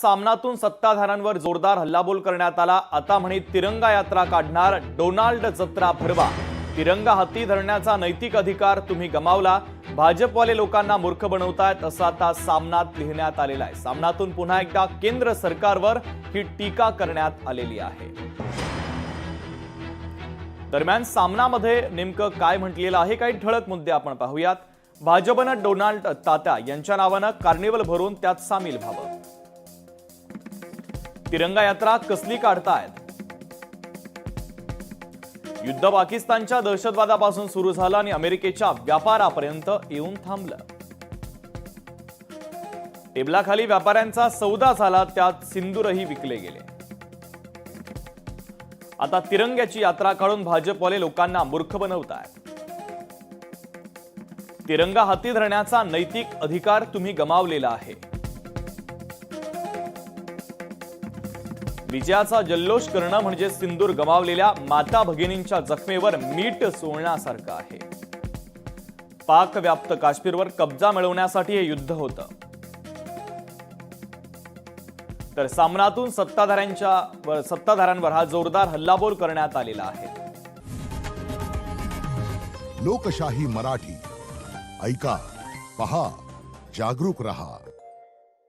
सामनातून सत्ताधाऱ्यांवर जोरदार हल्लाबोल करण्यात आला। आता म्हणे तिरंगा यात्रा काढणार डोनाल्ड जत्रा भरवा। तिरंगा हाती धरण्याचा नैतिक अधिकार तुम्ही गमावला। भाजपवाले लोकांना मूर्ख बनवतायत असं आता सामनात लिहिण्यात आलेलं आहे। सामनातून पुन्हा एकदा केंद्र सरकारवर ही टीका करण्यात आलेली आहे। दरम्यान सामनामध्ये नेमकं काय म्हटलेलं आहे, काही ठळक मुद्दे आपण पाहूयात। भाजपनं डोनाल्ड तात्या यांच्या नावानं कार्निवल भरून त्यात सामील व्हावं। तिरंगा यात्रा कसली काढतायत? युद्ध पाकिस्तानच्या दहशतवादापासून सुरू झालं आणि अमेरिकेच्या व्यापारापर्यंत येऊन थांबलं। टेबलाखाली व्यापाऱ्यांचा सौदा झाला, त्यात सिंदूरही विकले गेले। आता तिरंग्याची यात्रा काढून भाजपवाले लोकांना मूर्ख बनवतायत। तिरंगा हाती धरण्याचा नैतिक अधिकार तुम्ही गमावलेला आहे। विजयाचा जल्लोष करणं म्हणजे सिंदूर गमावलेल्या माता भगिनींच्या जखमेवर मीठ सोडण्यासारखं आहे। पाक व्याप्त काश्मीरवर कब्जा मिळवण्यासाठी हे युद्ध होतं। तर सामनातून सत्ताधाऱ्यांवर हा जोरदार हल्लाबोल करण्यात आलेला आहे। लोकशाही मराठी ऐका, पहा, जागरूक रहा।